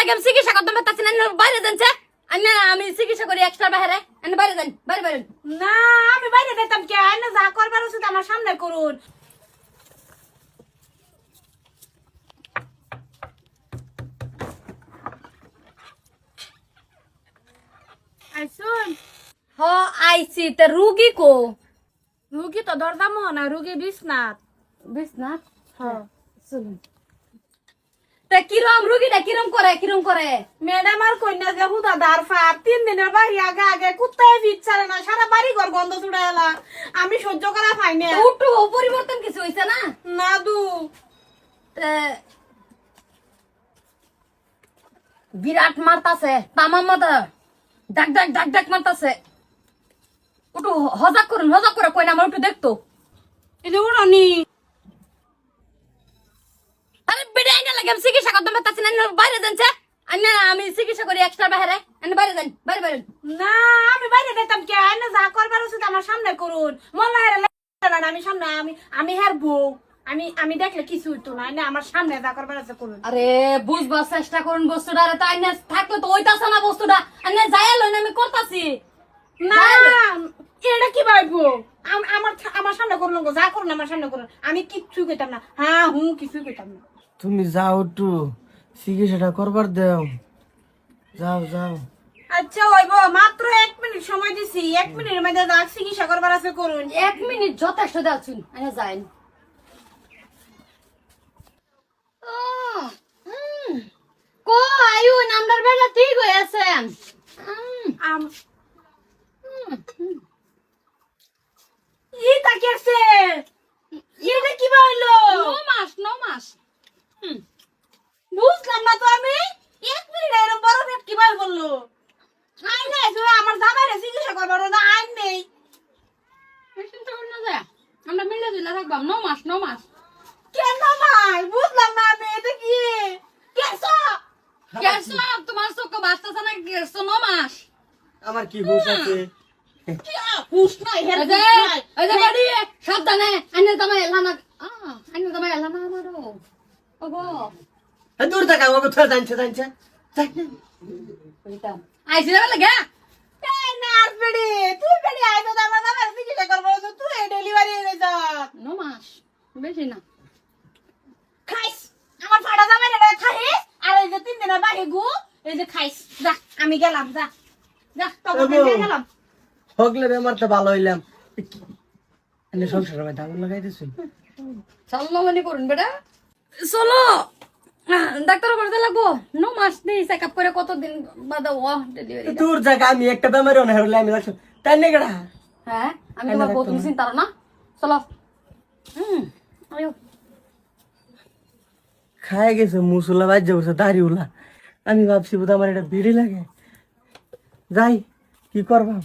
লাগে আমি চিকিৎসা করতে পারতাছি না বাইরে যাচ্ছে আমি চিকিৎসা করি এক্সট্রা বাইরে বাইরে যান বাইরে বাইরে না আমি বাইরে যেতাম কে আইনা যা করবার উচিত আমার সামনে করুন। আইসুন হ আইছি তে রুগী কো রুগী তো দরদাম না রুগী বিছনাথ। বিছনাথ হ্যাঁ চলুন তে কিরম রুগীটা কিরম করে ম্যাডাম আর কন্যা যে হুদা দার ফার 3 দিনের বাড়ি আগে আগে কুত্তায় ফিরছারে না সারা বাড়ি ঘর গন্ধ ছুড়ে এলা আমি সহ্য করা পাই না। একটু পরিবর্তন কিছু হইছে না না দু তে বিরাট মারতাছে তামাম মাথা ডাক ডাক ডাক ডাক মারতাছে একটু হজাক করে কই না আমার একটু দেখতো এই যে উড়নি আরে বেড়ে আইনা লাগে আমি চিকিৎসা করতে পারতাছি না বাইরে যাচ্ছে আমি চিকিৎসা করি এক্সট্রা বাইরে বাইরে যান বাইরে বাইরে না আমি বাইরে যেতাম কে আইনা যা করবার উচিত আমার সামনে করুন মনে হয় না আমি সামনে আমি হের বউ আমি দেখলে কিছু হইতো না না আমার সামনে যা করবার আছে করুন। আরে বুঝবার চেষ্টা করুন বস্তুটা আরে তাই না থাকলে তো ওইতাছে না বস্তুটা আনে যাইয়া লই আমি করতাছি না এটা কি ভাইবো আমার সামনে করুন যা করুন আমার সামনে করুন আমি কিচ্ছু কইতাম না হ্যাঁ কিছু কইতাম না। তুমি যাও একটু চিকিৎসাটা করবার দাও যাও যাও আচ্ছা হইব মাত্র 1 মিনিট সময় দিছি 1 মিনিটের মধ্যে যা চিকিৎসা করবার আছে করুন। 1 মিনিট যথেষ্ট দাওছুন আনে যাইন কো আয়ু নামদার বেলা ঠিক হয়ে আছে ই তাকিয়েছে এটা কি হইলো 9 মাস বুঝলাম না তো আমি 1 মিনিট এরকম বড় পেট কি ভাই বললো আই নাই তুমি আমার জামাইরে চিকিৎসা করবার না আইন নেই চিন্তা করুন না যায় আমরা মিলে দিলে থাকবাম 9 মাস কেন ভাই বুঝলাম না আমি এটা কি কেসো কেসো তোমার চোখ বাঁচতেছে না কেসো 9 মাস আমার কি হুশ আছে হুশ নাই হের এই যে বাড়ি সাবধানে আইনে তোমায় এলানা আইনে তোমায় এলানা আমারও ওগো দূর থাকা ও কোথায় জানছে ওইটা আইছি না লাগা এই নার্স বেডি তুই বেডি আই তো আমার জামাইরে চিকিৎসা করবার তো তুই ডেলিভারি হয়ে যা 9 মাস বেশি না খাইস আমার ফাড়া জামাইরে খাইস আর এই যে 3 দিনের বাকি গু এই যে খাইস যা আমি গেলাম যা যা তোকে গেলাম হগলে বেমার তো ভালো হইলাম এনে সংসারের মধ্যে আগুন লাগাই দিছুন চলো মনে করুন বেটা চলো ডাক্তার করতে লাগবো 9 মাস নেই চেক আপ করে কতদিন বাদে ও ডেলিভারি দূর জায়গা আমি একটা বেমারও না হইলে আমি লাগছো তাই না গড়া হ্যাঁ আমি তোমার বউ তুমি চিন্তা না চলো আয়ো খায় গেছে মুসুলা বাজ্যে বসে দাড়িউলা আমি ভাবছি বোধ আমার এটা ভিড়ি লাগে যাই কি করবা